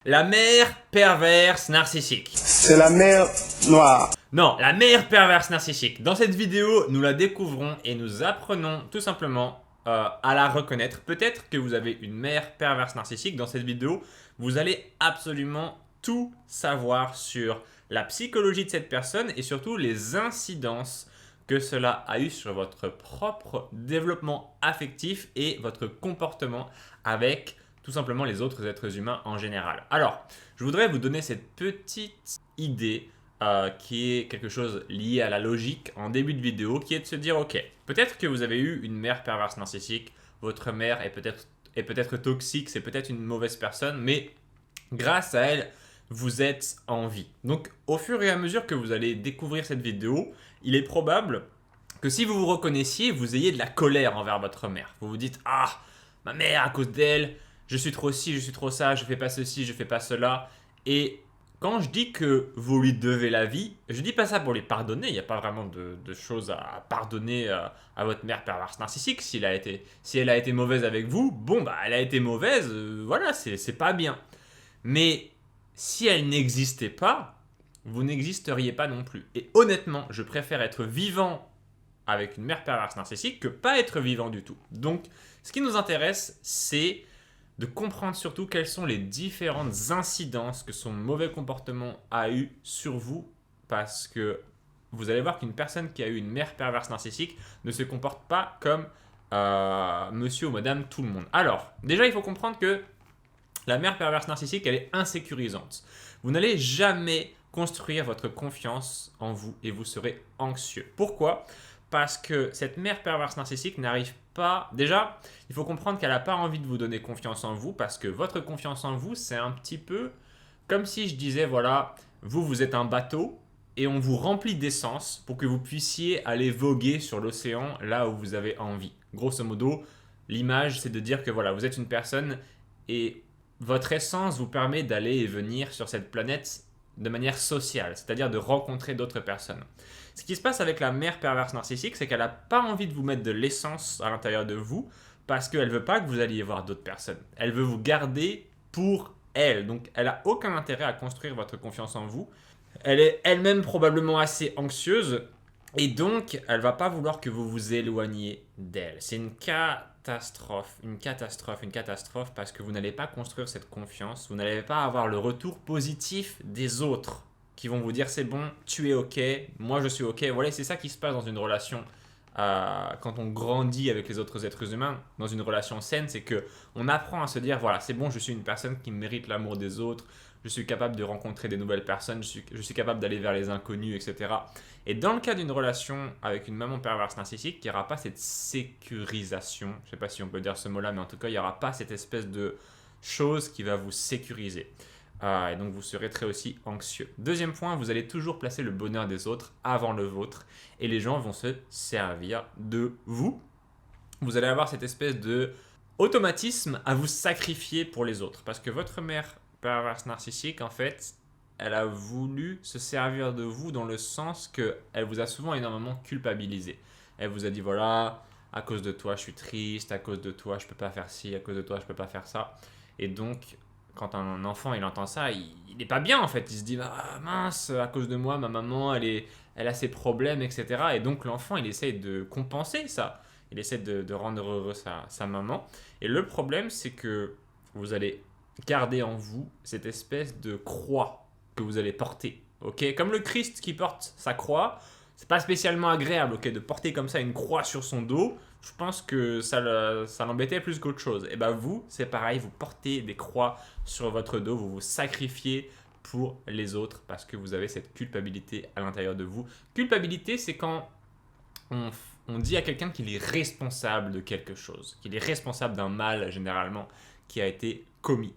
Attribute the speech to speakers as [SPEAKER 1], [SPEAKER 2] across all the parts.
[SPEAKER 1] La mère perverse narcissique.
[SPEAKER 2] C'est la mer Noire.
[SPEAKER 1] Non, la mère perverse narcissique. Dans cette vidéo, nous la découvrons et nous apprenons tout simplement à la reconnaître. Peut-être que vous avez une mère perverse narcissique. Dans cette vidéo, vous allez absolument tout savoir sur la psychologie de cette personne et surtout les incidences que cela a eu sur votre propre développement affectif et votre comportement avec tout simplement les autres êtres humains en général. Alors, je voudrais vous donner cette petite idée qui est quelque chose lié à la logique en début de vidéo, qui est de se dire, ok, peut-être que vous avez eu une mère perverse narcissique, votre mère est peut-être toxique, c'est peut-être une mauvaise personne, mais grâce à elle, vous êtes en vie. Donc, au fur et à mesure que vous allez découvrir cette vidéo, il est probable que si vous vous reconnaissiez, vous ayez de la colère envers votre mère. Vous vous dites, ah, ma mère, à cause d'elle, je suis trop ci, je suis trop ça, je fais pas ceci, je fais pas cela. Et quand je dis que vous lui devez la vie, je dis pas ça pour lui pardonner. Il n'y a pas vraiment de choses à pardonner à votre mère perverse narcissique. Si elle a été mauvaise avec vous, bon, bah, elle a été mauvaise, voilà, c'est pas bien. Mais si elle n'existait pas, vous n'existeriez pas non plus. Et honnêtement, je préfère être vivant avec une mère perverse narcissique que pas être vivant du tout. Donc, ce qui nous intéresse, c'est de comprendre surtout quelles sont les différentes incidences que son mauvais comportement a eu sur vous, parce que vous allez voir qu'une personne qui a eu une mère perverse narcissique ne se comporte pas comme monsieur ou madame tout le monde. Alors, déjà, il faut comprendre que la mère perverse narcissique, elle est insécurisante. Vous n'allez jamais construire votre confiance en vous et vous serez anxieux. Pourquoi ? Parce que cette mère perverse narcissique n'arrive pas... Déjà, il faut comprendre qu'elle n'a pas envie de vous donner confiance en vous parce que votre confiance en vous, c'est un petit peu comme si je disais, voilà, vous êtes un bateau et on vous remplit d'essence pour que vous puissiez aller voguer sur l'océan là où vous avez envie. Grosso modo, l'image, c'est de dire que voilà, vous êtes une personne et votre essence vous permet d'aller et venir sur cette planète de manière sociale, c'est-à-dire de rencontrer d'autres personnes. Ce qui se passe avec la mère perverse narcissique, c'est qu'elle n'a pas envie de vous mettre de l'essence à l'intérieur de vous parce qu'elle ne veut pas que vous alliez voir d'autres personnes. Elle veut vous garder pour elle. Donc, elle n'a aucun intérêt à construire votre confiance en vous. Elle est elle-même probablement assez anxieuse et donc, elle ne va pas vouloir que vous vous éloigniez d'elle. C'est une catastrophe parce que vous n'allez pas construire cette confiance, vous n'allez pas avoir le retour positif des autres qui vont vous dire c'est bon, tu es ok, moi je suis ok. Voilà, c'est ça qui se passe dans une relation quand on grandit avec les autres êtres humains, dans une relation saine, c'est que on apprend à se dire voilà, c'est bon, je suis une personne qui mérite l'amour des autres, je suis capable de rencontrer des nouvelles personnes, je suis capable d'aller vers les inconnus, etc. Et dans le cas d'une relation avec une maman perverse narcissique, il n'y aura pas cette sécurisation, je ne sais pas si on peut dire ce mot-là, mais en tout cas, il n'y aura pas cette espèce de chose qui va vous sécuriser. Et donc vous serez très aussi anxieux. Deuxième point, vous allez toujours placer le bonheur des autres avant le vôtre et les gens vont se servir de vous. Vous allez avoir cette espèce de automatisme à vous sacrifier pour les autres parce que votre mère perverse narcissique, en fait, elle a voulu se servir de vous dans le sens qu'elle vous a souvent énormément culpabilisé. Elle vous a dit voilà, à cause de toi je suis triste, à cause de toi je peux pas faire ci, à cause de toi je peux pas faire ça. Et donc quand un enfant il entend ça, il n'est pas bien en fait. Il se dit ah, mince, à cause de moi, ma maman elle a ses problèmes, etc. Et donc l'enfant il essaye de compenser ça. Il essaie de rendre heureux sa maman. Et le problème c'est que vous allez garder en vous cette espèce de croix que vous allez porter. Ok, comme le Christ qui porte sa croix, c'est pas spécialement agréable, ok, de porter comme ça une croix sur son dos. Je pense que ça l'embêtait plus qu'autre chose. Et ben vous, c'est pareil, vous portez des croix sur votre dos, vous vous sacrifiez pour les autres parce que vous avez cette culpabilité à l'intérieur de vous. Culpabilité, c'est quand on dit à quelqu'un qu'il est responsable de quelque chose, qu'il est responsable d'un mal généralement qui a été commis.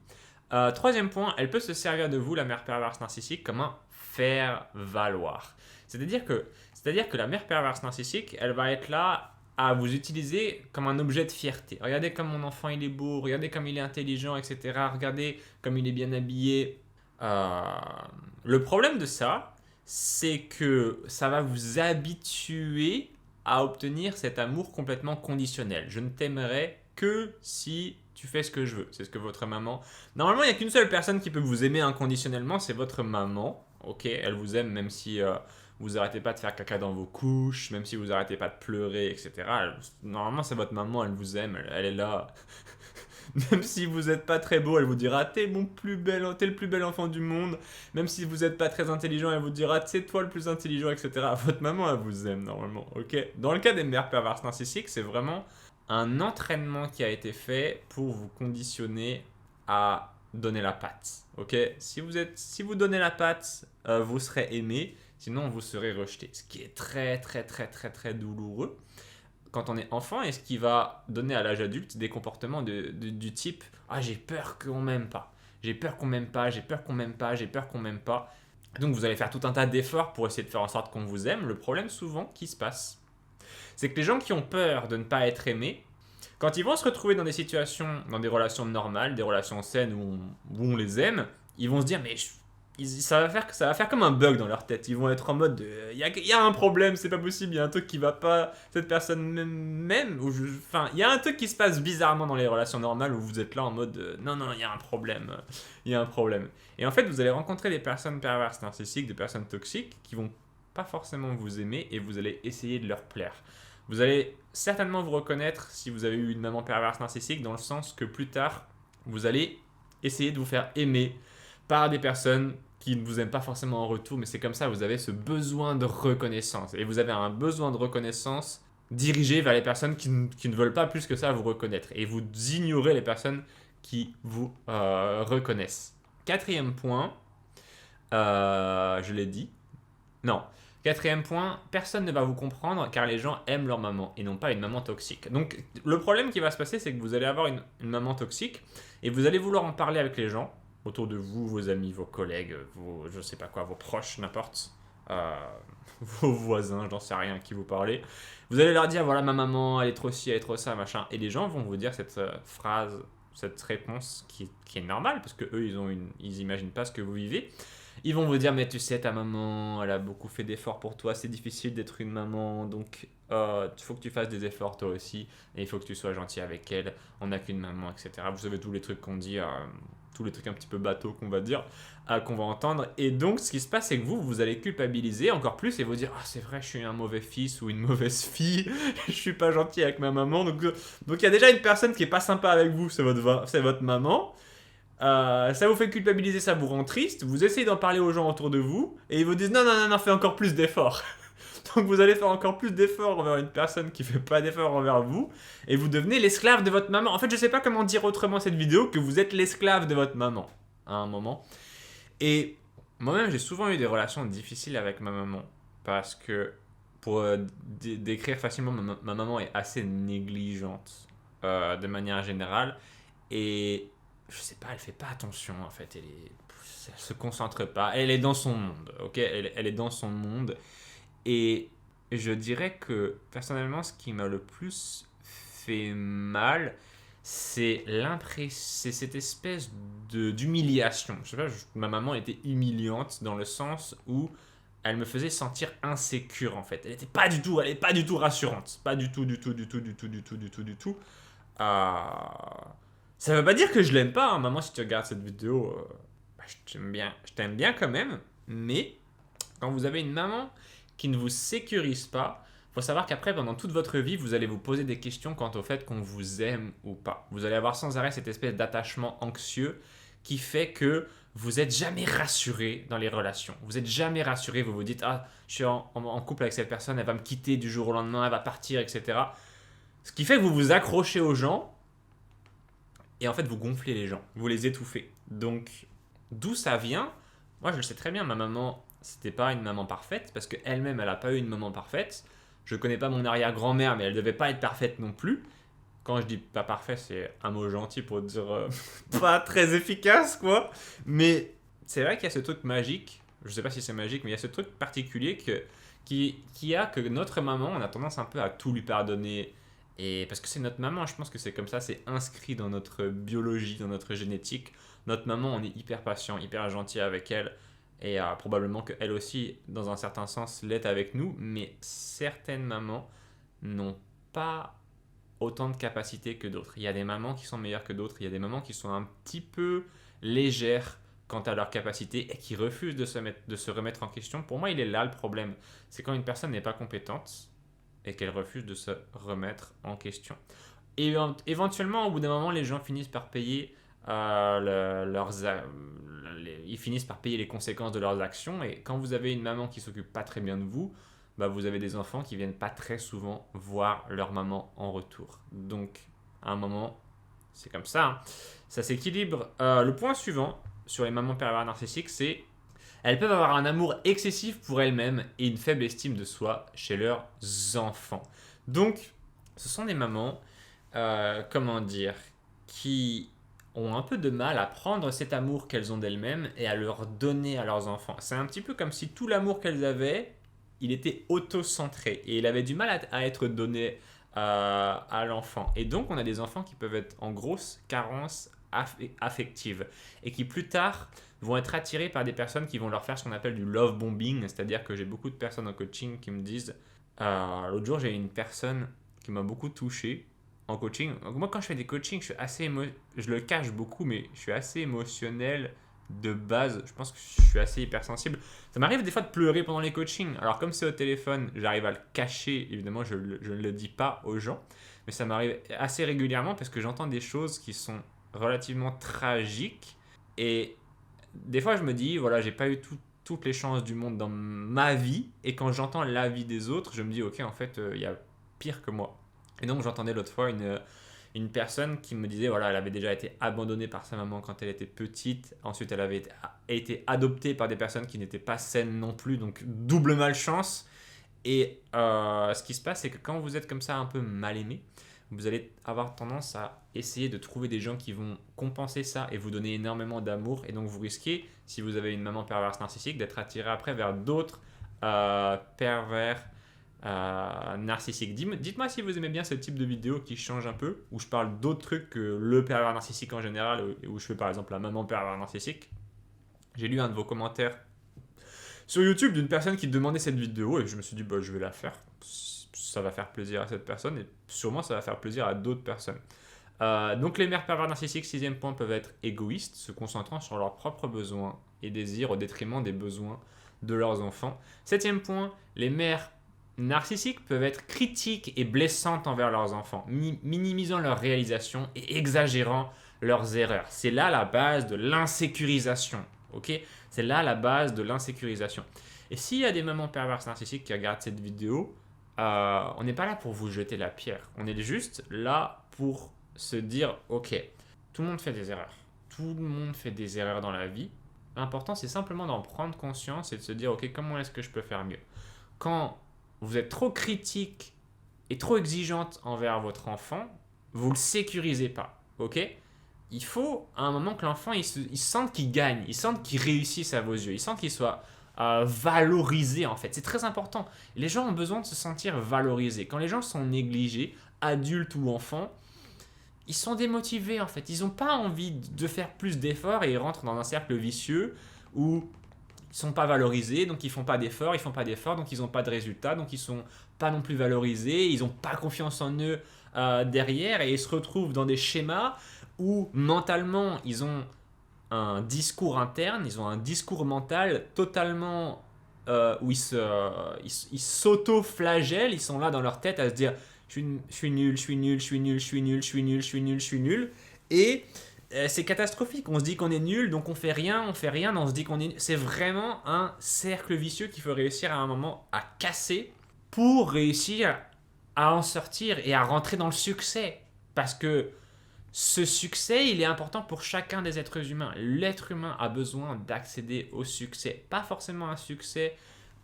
[SPEAKER 1] Troisième point, elle peut se servir de vous, la mère perverse narcissique, comme un faire-valoir. C'est-à-dire que la mère perverse narcissique, elle va être là à vous utiliser comme un objet de fierté. Regardez comme mon enfant il est beau, regardez comme il est intelligent, etc. Regardez comme il est bien habillé. Le problème de ça, c'est que ça va vous habituer à obtenir cet amour complètement conditionnel. Je ne t'aimerai que si tu fais ce que je veux. C'est ce que votre maman... Normalement, il n'y a qu'une seule personne qui peut vous aimer inconditionnellement, c'est votre maman. Ok, elle vous aime même si vous arrêtez pas de faire caca dans vos couches, même si vous arrêtez pas de pleurer, etc. Normalement, c'est votre maman, elle vous aime, elle est là. Même si vous n'êtes pas très beau, elle vous dira t'es le plus bel enfant du monde. Même si vous n'êtes pas très intelligent, elle vous dira c'est toi le plus intelligent, etc. Votre maman, elle vous aime normalement. Ok. Dans le cas des mères perverses narcissiques, c'est vraiment un entraînement qui a été fait pour vous conditionner à donner la patte. Ok. Si vous donnez la patte, vous serez aimé. Sinon, vous serez rejeté. Ce qui est très très très très très douloureux quand on est enfant, et ce qui va donner à l'âge adulte des comportements du type « Ah, j'ai peur qu'on m'aime pas. J'ai peur qu'on m'aime pas, j'ai peur qu'on m'aime pas, j'ai peur qu'on m'aime pas. » Donc vous allez faire tout un tas d'efforts pour essayer de faire en sorte qu'on vous aime. Le problème souvent qui se passe, c'est que les gens qui ont peur de ne pas être aimés, quand ils vont se retrouver dans des situations, dans des relations normales, des relations saines où on les aime, ils vont se dire « Mais ça va faire comme un bug dans leur tête. Ils vont être en mode il y a un problème, c'est pas possible, il y a un truc qui va pas, cette personne même, enfin, il y a un truc qui se passe bizarrement dans les relations normales où vous êtes là en mode non, il y a un problème, il y a un problème. Et en fait, vous allez rencontrer des personnes perverses narcissiques, des personnes toxiques qui vont pas forcément vous aimer et vous allez essayer de leur plaire. Vous allez certainement vous reconnaître si vous avez eu une maman perverse narcissique dans le sens que plus tard, vous allez essayer de vous faire aimer par des personnes qui ne vous aiment pas forcément en retour, mais c'est comme ça, vous avez ce besoin de reconnaissance. Et vous avez un besoin de reconnaissance dirigé vers les personnes qui ne veulent pas plus que ça vous reconnaître. Et vous ignorez les personnes qui vous reconnaissent. Quatrième point, je l'ai dit. Non. Quatrième point, personne ne va vous comprendre car les gens aiment leur maman et non pas une maman toxique. Donc le problème qui va se passer, c'est que vous allez avoir une maman toxique et vous allez vouloir en parler avec les gens autour de vous, vos amis, vos collègues, je sais pas quoi, vos proches, n'importe, vos voisins, j'en sais rien à qui vous parlez. Vous allez leur dire, voilà, ma maman, elle est trop ci, elle est trop ça, machin. Et les gens vont vous dire cette phrase, cette réponse qui est normale, parce que eux, ils imaginent pas ce que vous vivez. Ils vont vous dire, mais tu sais, ta maman, elle a beaucoup fait d'efforts pour toi, c'est difficile d'être une maman, donc il faut que tu fasses des efforts toi aussi, et il faut que tu sois gentil avec elle, on n'a qu'une maman, etc. Vous savez tous les trucs qu'on dit, tous les trucs un petit peu bateaux qu'on va dire, qu'on va entendre. Et donc, ce qui se passe, c'est que vous allez culpabiliser encore plus et vous dire « Ah, c'est vrai, je suis un mauvais fils ou une mauvaise fille, je suis pas gentil avec ma maman. » Donc, il y a déjà une personne qui est pas sympa avec vous, c'est votre maman. Ça vous fait culpabiliser, ça vous rend triste. Vous essayez d'en parler aux gens autour de vous et ils vous disent « Non, fais encore plus d'efforts. » Donc vous allez faire encore plus d'efforts envers une personne qui fait pas d'efforts envers vous et vous devenez l'esclave de votre maman. En fait, je sais pas comment dire autrement cette vidéo que vous êtes l'esclave de votre maman à un moment. Et moi-même, j'ai souvent eu des relations difficiles avec ma maman parce que pour décrire facilement, ma maman est assez négligente de manière générale et je sais pas, elle fait pas attention en fait, elle se concentre pas, elle est dans son monde, ok, elle est dans son monde. Et je dirais que personnellement, ce qui m'a le plus fait mal, c'est cette espèce d'humiliation. Je sais pas, ma maman était humiliante dans le sens où elle me faisait sentir insécure en fait. Elle est pas du tout rassurante. Pas du tout. Ça veut pas dire que je l'aime pas, hein. Maman, si tu regardes cette vidéo, je t'aime bien quand même. Mais quand vous avez une maman qui ne vous sécurise pas, il faut savoir qu'après, pendant toute votre vie, vous allez vous poser des questions quant au fait qu'on vous aime ou pas. Vous allez avoir sans arrêt cette espèce d'attachement anxieux qui fait que vous n'êtes jamais rassuré dans les relations. Vous n'êtes jamais rassuré, vous vous dites « Ah, je suis en couple avec cette personne, elle va me quitter du jour au lendemain, elle va partir, etc. » Ce qui fait que vous vous accrochez aux gens et en fait, vous gonflez les gens, vous les étouffez. Donc, d'où ça vient? Moi, je le sais très bien, ma maman, c'était pas une maman parfaite parce qu'elle-même, elle n'a pas eu une maman parfaite. Je connais pas mon arrière-grand-mère, mais elle devait pas être parfaite non plus. Quand je dis pas parfait, c'est un mot gentil pour dire pas très efficace, quoi. Mais c'est vrai qu'il y a ce truc magique, je sais pas si c'est magique, mais il y a ce truc particulier qui a que notre maman, on a tendance un peu à tout lui pardonner. Et parce que c'est notre maman, je pense que c'est comme ça, c'est inscrit dans notre biologie, dans notre génétique. Notre maman, on est hyper patient, hyper gentil avec elle. Et probablement qu'elle aussi, dans un certain sens, l'est avec nous. Mais certaines mamans n'ont pas autant de capacités que d'autres. Il y a des mamans qui sont meilleures que d'autres, il y a des mamans qui sont un petit peu légères quant à leurs capacités et qui refusent de se remettre en question. Pour moi, il est là le problème. C'est quand une personne n'est pas compétente et qu'elle refuse de se remettre en question. Et éventuellement, au bout d'un moment, les gens finissent par payer ils finissent par payer les conséquences de leurs actions. Et quand vous avez une maman qui s'occupe pas très bien de vous, bah vous avez des enfants qui viennent pas très souvent voir leur maman en retour. Donc, à un moment, c'est comme ça, hein. Ça s'équilibre. Le point suivant sur les mamans pervers narcissiques, c'est elles peuvent avoir un amour excessif pour elles-mêmes et une faible estime de soi chez leurs enfants. Donc, ce sont des mamans, comment dire, qui ont un peu de mal à prendre cet amour qu'elles ont d'elles-mêmes et à le donner à leurs enfants. C'est un petit peu comme si tout l'amour qu'elles avaient, il était auto-centré et il avait du mal à être donné à l'enfant. Et donc, on a des enfants qui peuvent être en grosse carence affective et qui plus tard vont être attirés par des personnes qui vont leur faire ce qu'on appelle du love bombing, c'est-à-dire que j'ai beaucoup de personnes en coaching qui me disent l'autre jour j'ai une personne qui m'a beaucoup touché en coaching. Donc, moi quand je fais des coachings je le cache beaucoup mais je suis assez émotionnel de base, je pense que je suis assez hypersensible. Ça m'arrive des fois de pleurer pendant les coachings, alors comme c'est au téléphone j'arrive à le cacher, évidemment je ne le dis pas aux gens, mais ça m'arrive assez régulièrement parce que j'entends des choses qui sont relativement tragiques et des fois je me dis voilà j'ai pas eu toutes les chances du monde dans ma vie et quand j'entends la vie des autres je me dis ok en fait il y a pire que moi. Et donc j'entendais l'autre fois une personne qui me disait voilà elle avait déjà été abandonnée par sa maman quand elle était petite, ensuite elle avait été adoptée par des personnes qui n'étaient pas saines non plus, donc double malchance. Et ce qui se passe c'est que quand vous êtes comme ça un peu mal aimé, vous allez avoir tendance à essayer de trouver des gens qui vont compenser ça et vous donner énormément d'amour. Et donc vous risquez, si vous avez une maman perverse narcissique, d'être attiré après vers d'autres pervers narcissiques. Dites-moi si vous aimez bien ce type de vidéo qui change un peu, où je parle d'autres trucs que le pervers narcissique en général, où je fais par exemple la maman pervers narcissique. J'ai lu un de vos commentaires sur YouTube d'une personne qui demandait cette vidéo et je me suis dit bah, je vais la faire. Ça va faire plaisir à cette personne et sûrement ça va faire plaisir à d'autres personnes. Donc les mères pervers narcissiques, 6e point, peuvent être égoïstes, se concentrant sur leurs propres besoins et désirs au détriment des besoins de leurs enfants. 7e point, les mères narcissiques peuvent être critiques et blessantes envers leurs enfants, minimisant leurs réalisations et exagérant leurs erreurs. C'est là la base de l'insécurisation. Okay, c'est là la base de l'insécurisation. Et s'il y a des mamans perverses narcissiques qui regardent cette vidéo, on n'est pas là pour vous jeter la pierre. On est juste là pour se dire ok, tout le monde fait des erreurs. Tout le monde fait des erreurs dans la vie. L'important, c'est simplement d'en prendre conscience et de se dire ok, comment est-ce que je peux faire mieux. Quand vous êtes trop critique et trop exigeante envers votre enfant, vous ne le sécurisez pas. Ok ? Il faut à un moment que l'enfant il sente qu'il gagne, il sente qu'il réussisse à vos yeux, il sente qu'il soit valorisé en fait. C'est très important. Les gens ont besoin de se sentir valorisés. Quand les gens sont négligés, adultes ou enfants, ils sont démotivés en fait. Ils n'ont pas envie de faire plus d'efforts et ils rentrent dans un cercle vicieux où ils sont pas valorisés, donc ils font pas d'efforts, donc ils n'ont pas de résultats, donc ils sont pas non plus valorisés, ils n'ont pas confiance en eux derrière et ils se retrouvent dans des schémas où mentalement ils ont un discours interne, ils ont un discours mental totalement où ils s'auto-flagellent, ils sont là dans leur tête à se dire je suis nul, je suis nul, je suis nul, je suis nul, je suis nul, je suis nul, je suis nul. Et c'est catastrophique, on se dit qu'on est nul, donc on fait rien, on se dit qu'on est nul. C'est vraiment un cercle vicieux qu'il faut réussir à un moment à casser pour réussir à en sortir et à rentrer dans le succès. Parce que ce succès, il est important pour chacun des êtres humains. L'être humain a besoin d'accéder au succès. Pas forcément un succès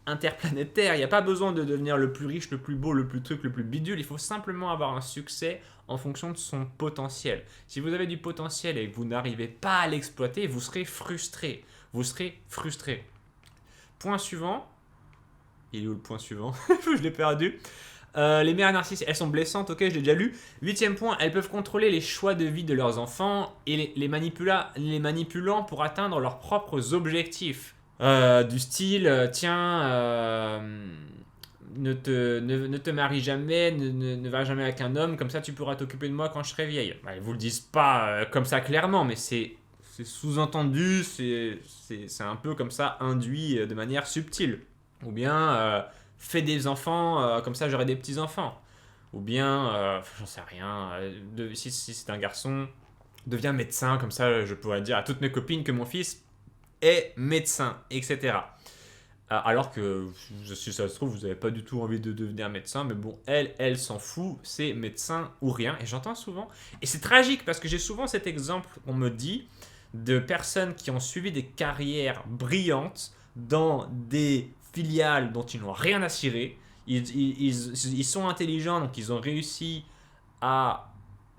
[SPEAKER 1] interplanétaire. Il n'y a pas besoin de devenir le plus riche, le plus beau, le plus truc, le plus bidule. Il faut simplement avoir un succès en fonction de son potentiel. Si vous avez du potentiel et que vous n'arrivez pas à l'exploiter, vous serez frustré. Vous serez frustré. Point suivant. Il est où le point suivant ? Je l'ai perdu. Les mères narcissiques, elles sont blessantes, ok, je l'ai déjà lu. 8e point, elles peuvent contrôler les choix de vie de leurs enfants et les manipulant pour atteindre leurs propres objectifs. Du style, tiens, ne te marie jamais, ne va jamais avec un homme, comme ça tu pourras t'occuper de moi quand je serai vieille. Bah, ils vous le disent pas comme ça clairement, mais c'est sous-entendu, c'est un peu comme ça induit de manière subtile. Ou bien fais des enfants, comme ça j'aurai des petits-enfants. Ou bien, j'en sais rien, si c'est un garçon, deviens médecin, comme ça je pourrais dire à toutes mes copines que mon fils est médecin, etc. Alors que, si ça se trouve, vous n'avez pas du tout envie de devenir médecin, mais bon, elle s'en fout, c'est médecin ou rien. Et j'entends souvent, et c'est tragique parce que j'ai souvent cet exemple, on me dit, de personnes qui ont suivi des carrières brillantes dans des filiales dont ils n'ont rien à cirer. Ils sont intelligents, donc ils ont à,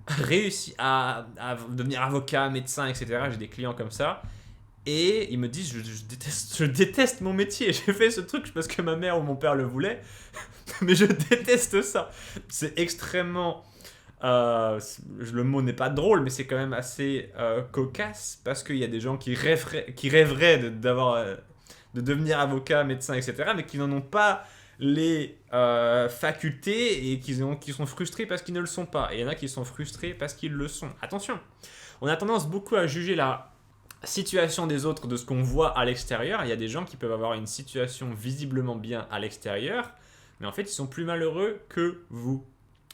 [SPEAKER 1] réussi à devenir avocat, médecin, etc. J'ai des clients comme ça. Et ils me disent, je déteste mon métier. J'ai fait ce truc parce que ma mère ou mon père le voulait, mais je déteste ça. C'est extrêmement... le mot n'est pas drôle, mais c'est quand même assez cocasse parce qu'il y a des gens qui rêveraient de devenir avocat, médecin, etc., mais qui n'en ont pas les facultés et qui sont frustrés parce qu'ils ne le sont pas. Et il y en a qui sont frustrés parce qu'ils le sont. Attention, on a tendance beaucoup à juger la situation des autres de ce qu'on voit à l'extérieur. Il y a des gens qui peuvent avoir une situation visiblement bien à l'extérieur, mais en fait, ils sont plus malheureux que vous.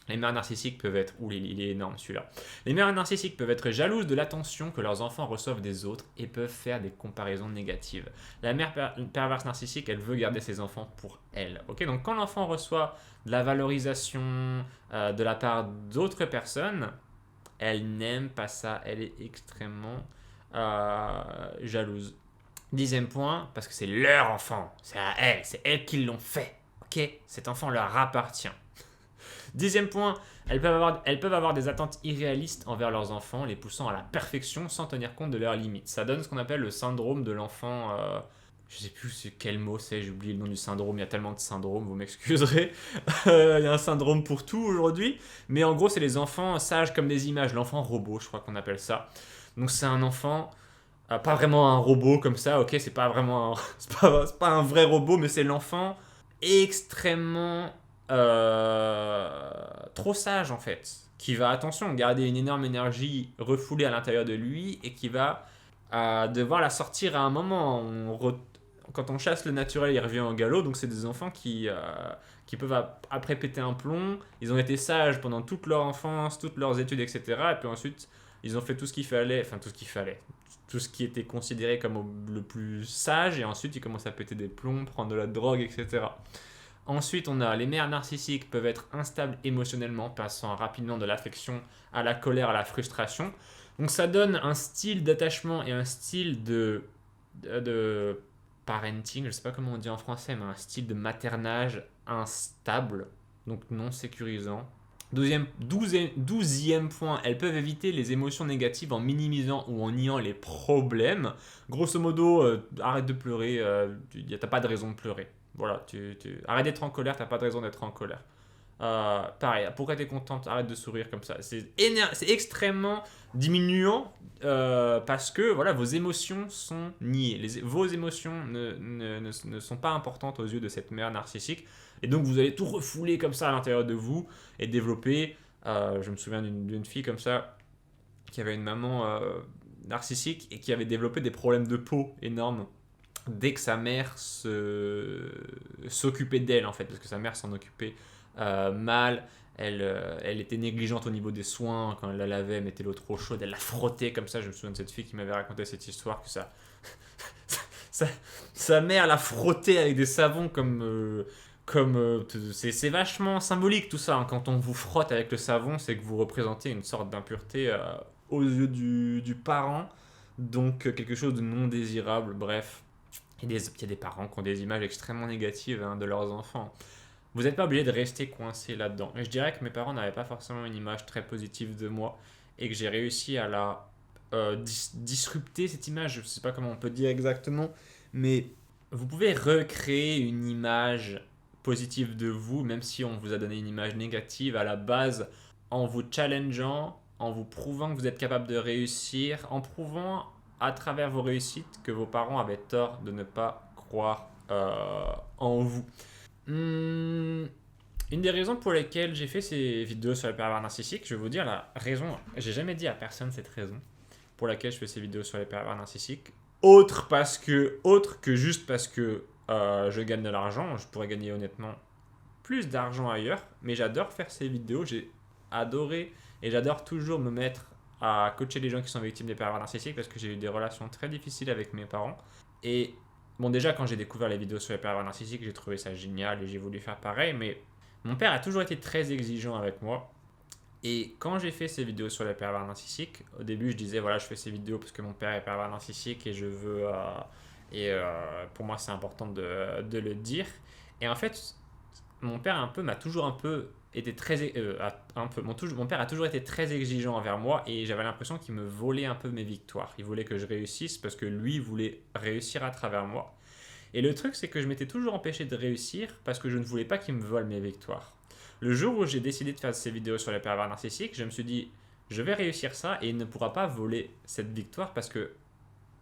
[SPEAKER 1] Les mères narcissiques peuvent être... Ouh, il est énorme celui-là. Les mères narcissiques peuvent être jalouses de l'attention que leurs enfants reçoivent des autres et peuvent faire des comparaisons négatives. La mère perverse narcissique, elle veut garder ses enfants pour elle. Ok, donc quand l'enfant reçoit de la valorisation de la part d'autres personnes, elle n'aime pas ça. Elle est extrêmement jalouse. 10e point, parce que c'est leur enfant. C'est elles qui l'ont fait. Ok, cet enfant leur appartient. 10e point, elles peuvent avoir des attentes irréalistes envers leurs enfants, les poussant à la perfection sans tenir compte de leurs limites. Ça donne ce qu'on appelle le syndrome de l'enfant. Je sais plus quel mot c'est, j'ai oublié le nom du syndrome, il y a tellement de syndromes, vous m'excuserez. Il y a un syndrome pour tout aujourd'hui. Mais en gros, c'est les enfants sages comme des images, l'enfant robot, je crois qu'on appelle ça. Donc c'est un enfant, pas vraiment un robot comme ça, ok, c'est pas vraiment c'est pas un vrai robot, mais c'est l'enfant extrêmement trop sage en fait, qui va, attention, garder une énorme énergie refoulée à l'intérieur de lui et qui va devoir la sortir à un moment. Quand on chasse le naturel, il revient au galop, donc c'est des enfants qui peuvent après péter un plomb. Ils ont été sages pendant toute leur enfance, toutes leurs études, etc. Et puis ensuite, ils ont fait tout ce qu'il fallait, tout ce qui était considéré comme le plus sage, et ensuite ils commencent à péter des plombs, prendre de la drogue, etc. Ensuite, on a les mères narcissiques peuvent être instables émotionnellement, passant rapidement de l'affection à la colère, à la frustration. Donc ça donne un style d'attachement et un style de parenting, je ne sais pas comment on dit en français, mais un style de maternage instable, donc non sécurisant. 12e point, elles peuvent éviter les émotions négatives en minimisant ou en niant les problèmes. Grosso modo, arrête de pleurer, t'as pas de raison de pleurer. Voilà, arrête d'être en colère, t'as pas de raison d'être en colère. Pareil, pourquoi t'es contente, arrête de sourire comme ça. C'est extrêmement diminuant parce que voilà, vos émotions sont niées. Vos émotions ne sont pas importantes aux yeux de cette mère narcissique. Et donc vous allez tout refouler comme ça à l'intérieur de vous et développer. Je me souviens d'une fille comme ça qui avait une maman narcissique et qui avait développé des problèmes de peau énormes dès que sa mère s'occupait d'elle en fait, parce que sa mère s'en occupait mal. Elle était négligente au niveau des soins. Quand elle la lavait, elle mettait l'eau trop chaude, elle la frottait comme ça. Je me souviens de cette fille qui m'avait raconté cette histoire, que sa mère la frottait avec des savons c'est vachement symbolique tout ça, hein. Quand on vous frotte avec le savon, c'est que vous représentez une sorte d'impureté aux yeux du parent, donc quelque chose de non désirable. Bref, il y a des parents qui ont des images extrêmement négatives, hein, de leurs enfants. Vous n'êtes pas obligé de rester coincé là-dedans. Et je dirais que mes parents n'avaient pas forcément une image très positive de moi et que j'ai réussi à la disrupter, cette image. Je ne sais pas comment on peut dire exactement, mais vous pouvez recréer une image positive de vous, même si on vous a donné une image négative à la base, en vous challengeant, en vous prouvant que vous êtes capable de réussir, en prouvant à travers vos réussites que vos parents avaient tort de ne pas croire en vous. Une des raisons pour lesquelles j'ai fait ces vidéos sur les pervers narcissiques, je vais vous dire la raison. J'ai jamais dit à personne cette raison pour laquelle je fais ces vidéos sur les pervers narcissiques. Autre que juste parce que je gagne de l'argent. Je pourrais gagner honnêtement plus d'argent ailleurs, mais j'adore faire ces vidéos. J'ai adoré et j'adore toujours me mettre à coacher les gens qui sont victimes des pervers narcissiques parce que j'ai eu des relations très difficiles avec mes parents. Et bon, déjà, quand j'ai découvert les vidéos sur les pervers narcissiques, j'ai trouvé ça génial et j'ai voulu faire pareil, mais mon père a toujours été très exigeant avec moi. Et quand j'ai fait ces vidéos sur les pervers narcissiques, au début, je disais, voilà, je fais ces vidéos parce que mon père est pervers narcissique et je veux... pour moi, c'est important de le dire. Et en fait, mon père m'a toujours un peu été très mon père a toujours été très exigeant envers moi et j'avais l'impression qu'il me volait un peu mes victoires. Il voulait que je réussisse parce que lui voulait réussir à travers moi. Et le truc, c'est que je m'étais toujours empêché de réussir parce que je ne voulais pas qu'il me vole mes victoires. Le jour où j'ai décidé de faire ces vidéos sur les pervers narcissiques, je me suis dit, je vais réussir ça et il ne pourra pas voler cette victoire parce que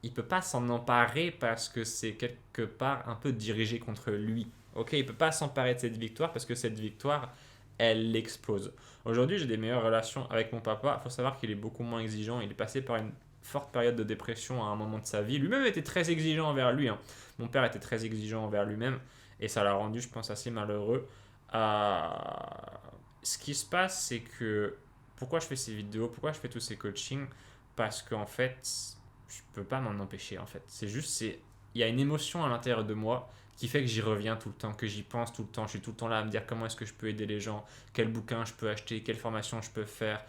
[SPEAKER 1] il peut pas s'en emparer parce que c'est quelque part un peu dirigé contre lui. Ok, il peut pas s'emparer de cette victoire parce que cette victoire, elle l'explose. Aujourd'hui, j'ai des meilleures relations avec mon papa. Il faut savoir qu'il est beaucoup moins exigeant. Il est passé par une forte période de dépression à un moment de sa vie. Lui-même était très exigeant envers lui, hein. Mon père était très exigeant envers lui-même et ça l'a rendu, je pense, assez malheureux. Euh, Ce qui se passe, c'est que pourquoi je fais ces vidéos, pourquoi je fais tous ces coachings, parce qu'en fait, je peux pas m'en empêcher en fait. Il y a une émotion à l'intérieur de moi qui fait que j'y reviens tout le temps, que j'y pense tout le temps. Je suis tout le temps là à me dire comment est-ce que je peux aider les gens, quel bouquin je peux acheter, quelle formation je peux faire,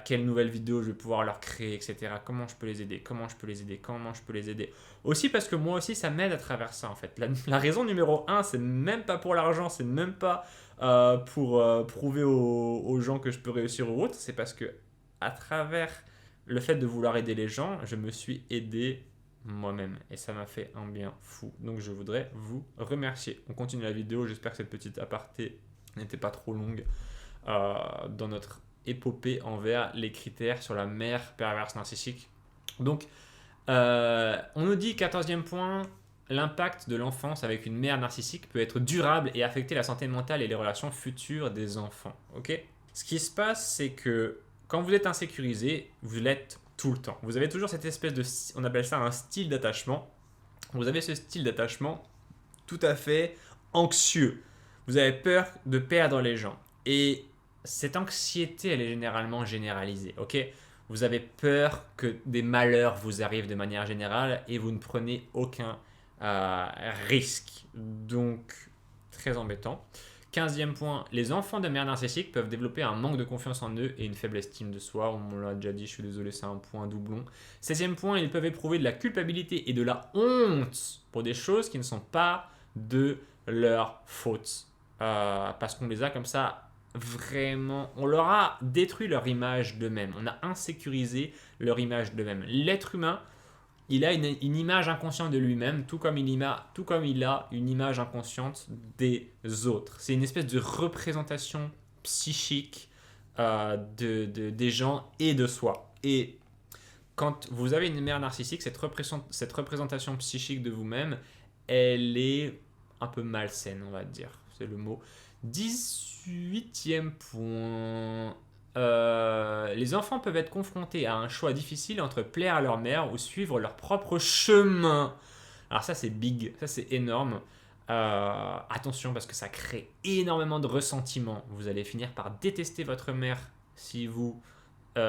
[SPEAKER 1] quelle nouvelle vidéo je vais pouvoir leur créer, etc. Comment je peux les aider, comment je peux les aider, comment je peux les aider. Aussi parce que moi aussi, ça m'aide à travers ça en fait. La raison numéro un, c'est même pas pour l'argent, c'est même pas pour prouver aux gens que je peux réussir ou autre, c'est parce que à travers le fait de vouloir aider les gens, je me suis aidé moi-même et ça m'a fait un bien fou. Donc je voudrais vous remercier. On continue la vidéo, j'espère que cette petite aparté n'était pas trop longue dans notre épopée envers les critères sur la mère perverse narcissique. Donc on nous dit 14e point, l'impact de l'enfance avec une mère narcissique peut être durable et affecter la santé mentale et les relations futures des enfants. Ok ? Ce qui se passe, c'est que quand vous êtes insécurisé, vous l'êtes tout le temps. Vous avez toujours cette espèce de, on appelle ça un style d'attachement. Vous avez ce style d'attachement tout à fait anxieux. Vous avez peur de perdre les gens. Et cette anxiété, elle est généralement généralisée. Ok ? Vous avez peur que des malheurs vous arrivent de manière générale et vous ne prenez aucun risque. Donc, très embêtant. 15e point, les enfants de mères narcissiques peuvent développer un manque de confiance en eux et une faible estime de soi. On l'a déjà dit, je suis désolé, c'est un point doublon. 16e point, ils peuvent éprouver de la culpabilité et de la honte pour des choses qui ne sont pas de leur faute. Parce qu'on les a comme ça vraiment... On leur a détruit leur image d'eux-mêmes. On a insécurisé leur image d'eux-mêmes. L'être humain, il a une image inconsciente de lui-même, tout comme il a une image inconsciente des autres. C'est une espèce de représentation psychique des gens et de soi. Et quand vous avez une mère narcissique, cette représentation psychique de vous-même, elle est un peu malsaine, on va dire. C'est le mot. 18e point... les enfants peuvent être confrontés à un choix difficile entre plaire à leur mère ou suivre leur propre chemin. Alors ça c'est big, ça c'est énorme. Attention parce que ça crée énormément de ressentiment. Vous allez finir par détester votre mère si vous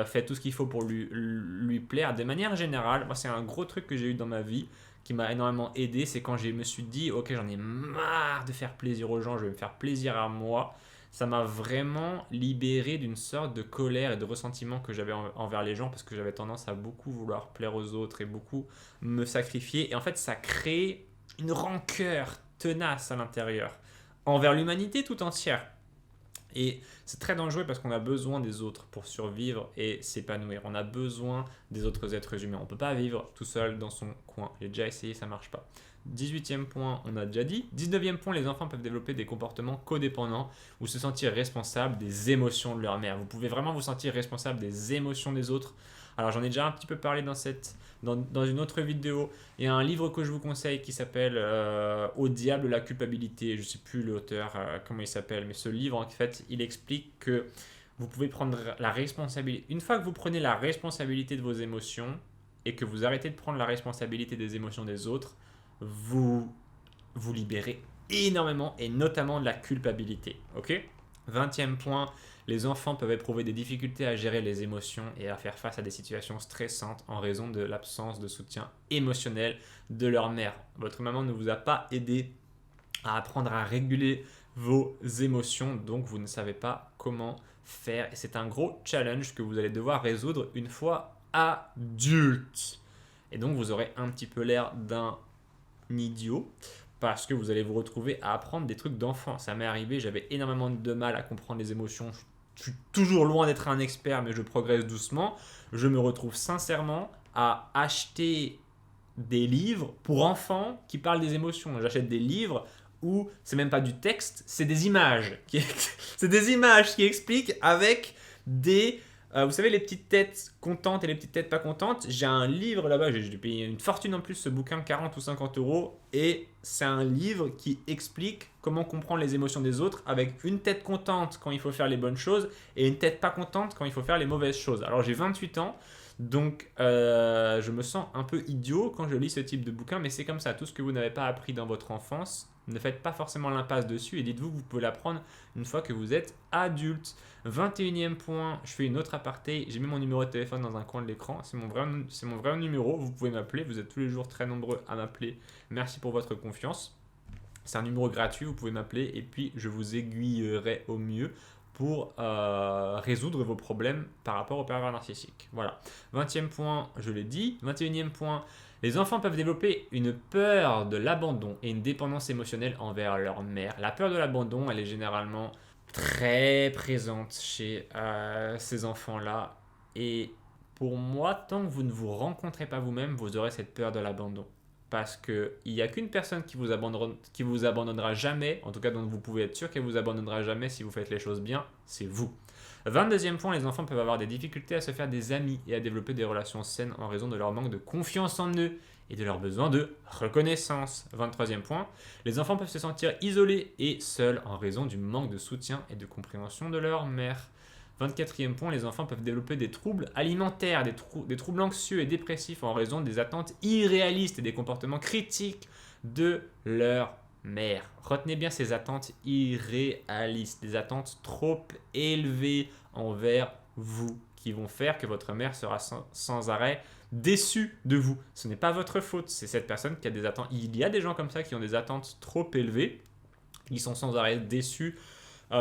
[SPEAKER 1] faites tout ce qu'il faut pour lui plaire. De manière générale, moi c'est un gros truc que j'ai eu dans ma vie qui m'a énormément aidé, c'est quand je me suis dit ok, j'en ai marre de faire plaisir aux gens, je vais me faire plaisir à moi. Ça m'a vraiment libéré d'une sorte de colère et de ressentiment que j'avais envers les gens parce que j'avais tendance à beaucoup vouloir plaire aux autres et beaucoup me sacrifier. Et en fait, ça crée une rancœur tenace à l'intérieur envers l'humanité tout entière. Et c'est très dangereux parce qu'on a besoin des autres pour survivre et s'épanouir. On a besoin des autres êtres humains. On ne peut pas vivre tout seul dans son coin. J'ai déjà essayé, ça ne marche pas. 18e point, on a déjà dit. 19e point, les enfants peuvent développer des comportements codépendants ou se sentir responsables des émotions de leur mère. Vous pouvez vraiment vous sentir responsable des émotions des autres. Alors j'en ai déjà un petit peu parlé dans une autre vidéo. Il y a un livre que je vous conseille qui s'appelle Au diable la culpabilité. Je ne sais plus l'auteur, comment il s'appelle, mais ce livre en fait il explique que vous pouvez prendre la responsabilité. Une fois que vous prenez la responsabilité de vos émotions et que vous arrêtez de prendre la responsabilité des émotions des autres, vous vous libérez énormément et notamment de la culpabilité. Ok ? 20e point, les enfants peuvent éprouver des difficultés à gérer les émotions et à faire face à des situations stressantes en raison de l'absence de soutien émotionnel de leur mère. Votre maman ne vous a pas aidé à apprendre à réguler vos émotions, donc vous ne savez pas comment faire. Et c'est un gros challenge que vous allez devoir résoudre une fois adulte. Et donc vous aurez un petit peu l'air d'un idiot parce que vous allez vous retrouver à apprendre des trucs d'enfant. Ça m'est arrivé, j'avais énormément de mal à comprendre les émotions. Je suis toujours loin d'être un expert, mais je progresse doucement. Je me retrouve sincèrement à acheter des livres pour enfants qui parlent des émotions. J'achète des livres où c'est même pas du texte, c'est des images. C'est des images qui expliquent avec des... vous savez, les petites têtes contentes et les petites têtes pas contentes. J'ai un livre là-bas, j'ai payé une fortune en plus ce bouquin, 40 ou 50 euros. Et c'est un livre qui explique comment comprendre les émotions des autres avec une tête contente quand il faut faire les bonnes choses et une tête pas contente quand il faut faire les mauvaises choses. Alors j'ai 28 ans, donc je me sens un peu idiot quand je lis ce type de bouquin, mais c'est comme ça. Tout ce que vous n'avez pas appris dans votre enfance, ne faites pas forcément l'impasse dessus et dites-vous que vous pouvez l'apprendre une fois que vous êtes adulte. 21e point, je fais une autre aparté. J'ai mis mon numéro de téléphone dans un coin de l'écran. C'est mon vrai numéro. Vous pouvez m'appeler. Vous êtes tous les jours très nombreux à m'appeler. Merci pour votre confiance. C'est un numéro gratuit. Vous pouvez m'appeler et puis je vous aiguillerai au mieux pour résoudre vos problèmes par rapport au pervers narcissique. Voilà. 20e point, je l'ai dit. 21e point, les enfants peuvent développer une peur de l'abandon et une dépendance émotionnelle envers leur mère. La peur de l'abandon, elle est généralement très présente chez ces enfants-là. Et pour moi, tant que vous ne vous rencontrez pas vous-même, vous aurez cette peur de l'abandon. Parce qu'il n'y a qu'une personne qui vous abandonnera jamais, en tout cas dont vous pouvez être sûr qu'elle vous abandonnera jamais si vous faites les choses bien, c'est vous. 22e point, les enfants peuvent avoir des difficultés à se faire des amis et à développer des relations saines en raison de leur manque de confiance en eux et de leur besoin de reconnaissance. 23e point, les enfants peuvent se sentir isolés et seuls en raison du manque de soutien et de compréhension de leur mère. 24e point, les enfants peuvent développer des troubles alimentaires, des troubles anxieux et dépressifs en raison des attentes irréalistes et des comportements critiques de leur mère. Retenez bien ces attentes irréalistes, des attentes trop élevées envers vous qui vont faire que votre mère sera sans arrêt déçue de vous. Ce n'est pas votre faute, c'est cette personne qui a des attentes. Il y a des gens comme ça qui ont des attentes trop élevées, qui sont sans arrêt déçus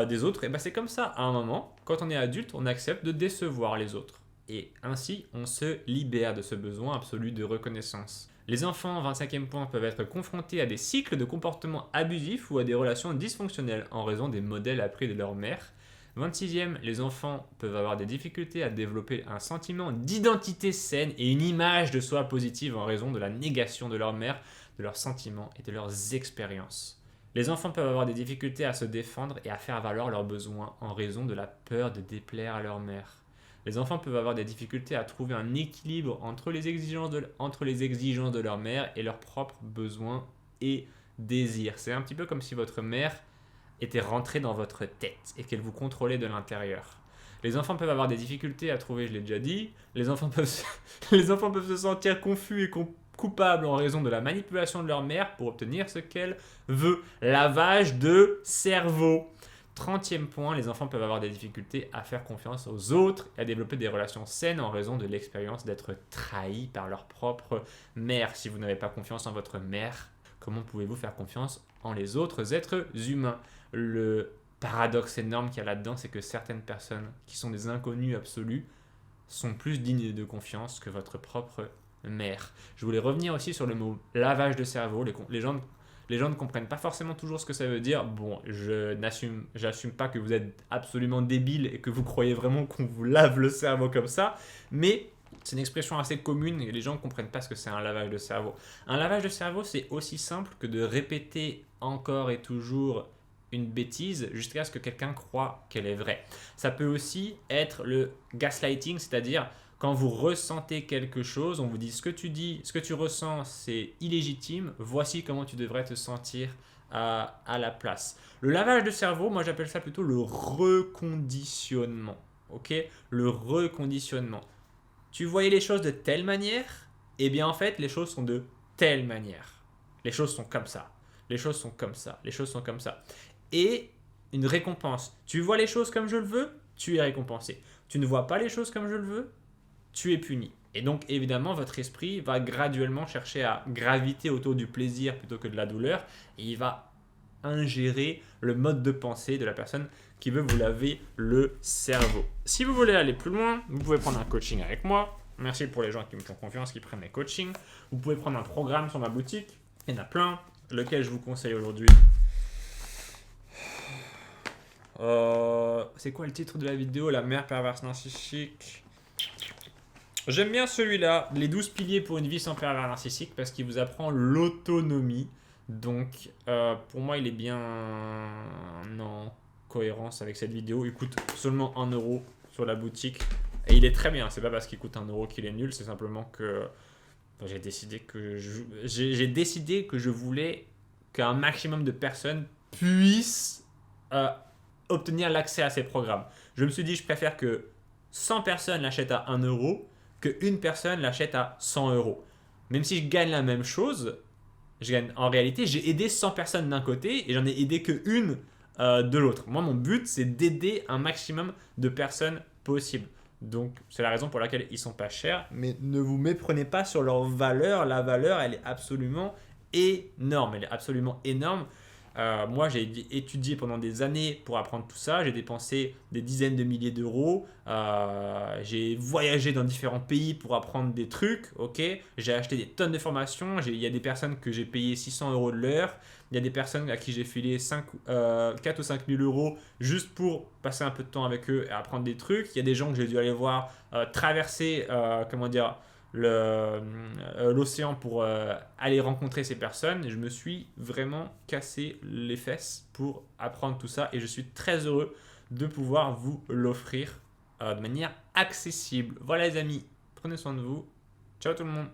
[SPEAKER 1] des autres. Et ben c'est comme ça, à un moment, quand on est adulte, on accepte de décevoir les autres. Et ainsi, on se libère de ce besoin absolu de reconnaissance. Les enfants, 25e point, peuvent être confrontés à des cycles de comportements abusifs ou à des relations dysfonctionnelles en raison des modèles appris de leur mère. 26e, les enfants peuvent avoir des difficultés à développer un sentiment d'identité saine et une image de soi positive en raison de la négation de leur mère, de leurs sentiments et de leurs expériences. Les enfants peuvent avoir des difficultés à se défendre et à faire valoir leurs besoins en raison de la peur de déplaire à leur mère. Les enfants peuvent avoir des difficultés à trouver un équilibre entre les exigences de leur mère et leurs propres besoins et désirs. C'est un petit peu comme si votre mère était rentrée dans votre tête et qu'elle vous contrôlait de l'intérieur. Les enfants peuvent avoir des difficultés à trouver, je l'ai déjà dit, les enfants peuvent se sentir confus et coupables en raison de la manipulation de leur mère pour obtenir ce qu'elle veut. Lavage de cerveau. 30e point, les enfants peuvent avoir des difficultés à faire confiance aux autres et à développer des relations saines en raison de l'expérience d'être trahis par leur propre mère. Si vous n'avez pas confiance en votre mère, comment pouvez-vous faire confiance en les autres êtres humains? Le paradoxe énorme qu'il y a là-dedans, c'est que certaines personnes qui sont des inconnus absolus sont plus dignes de confiance que votre propre mère. Je voulais revenir aussi sur le mot lavage de cerveau. Les gens ne comprennent pas forcément toujours ce que ça veut dire. Bon, j'assume pas que vous êtes absolument débile et que vous croyez vraiment qu'on vous lave le cerveau comme ça, mais c'est une expression assez commune et les gens ne comprennent pas ce que c'est un lavage de cerveau. Un lavage de cerveau, c'est aussi simple que de répéter encore et toujours une bêtise jusqu'à ce que quelqu'un croit qu'elle est vraie. Ça peut aussi être le gaslighting, c'est-à-dire Quand vous ressentez quelque chose, on vous dit, ce que tu ressens, c'est illégitime. Voici comment tu devrais te sentir à la place. Le lavage de cerveau, moi j'appelle ça plutôt le reconditionnement. Ok? Le reconditionnement. Tu voyais les choses de telle manière, et bien en fait, les choses sont de telle manière. Les choses sont comme ça. Les choses sont comme ça. Les choses sont comme ça. Et une récompense. Tu vois les choses comme je le veux, tu es récompensé. Tu ne vois pas les choses comme je le veux, tu es puni. Et donc, évidemment, votre esprit va graduellement chercher à graviter autour du plaisir plutôt que de la douleur. Et il va ingérer le mode de pensée de la personne qui veut vous laver le cerveau. Si vous voulez aller plus loin, vous pouvez prendre un coaching avec moi. Merci pour les gens qui me font confiance, qui prennent mes coachings. Vous pouvez prendre un programme sur ma boutique. Il y en a plein, lequel je vous conseille aujourd'hui. C'est quoi le titre de la vidéo? La mère perverse narcissique. J'aime bien celui-là, les 12 piliers pour une vie sans pervers narcissique, parce qu'il vous apprend l'autonomie. Donc, pour moi, il est bien en cohérence avec cette vidéo. Il coûte seulement 1 euro sur la boutique. Et il est très bien. C'est pas parce qu'il coûte 1 euro qu'il est nul, c'est simplement que j'ai décidé que je voulais qu'un maximum de personnes puissent obtenir l'accès à ces programmes. Je me suis dit, je préfère que 100 personnes l'achètent à 1 euro qu'une personne l'achète à 100 euros. Même si je gagne la même chose, en réalité, j'ai aidé 100 personnes d'un côté et j'en ai aidé qu'une de l'autre. Moi, mon but, c'est d'aider un maximum de personnes possible. Donc, c'est la raison pour laquelle ils sont pas chers. Mais ne vous méprenez pas sur leur valeur. La valeur, elle est absolument énorme. Elle est absolument énorme. Moi, j'ai étudié pendant des années pour apprendre tout ça. J'ai dépensé des dizaines de milliers d'euros. J'ai voyagé dans différents pays pour apprendre des trucs. Ok, j'ai acheté des tonnes de formations. Il y a des personnes que j'ai payé 600 euros de l'heure. Il y a des personnes à qui j'ai filé 4 ou 5 000 euros juste pour passer un peu de temps avec eux et apprendre des trucs. Il y a des gens que j'ai dû aller voir traverser, l'océan pour aller rencontrer ces personnes. Et je me suis vraiment cassé les fesses pour apprendre tout ça. Et je suis très heureux de pouvoir vous l'offrir de manière accessible. Voilà les amis, prenez soin de vous. Ciao tout le monde.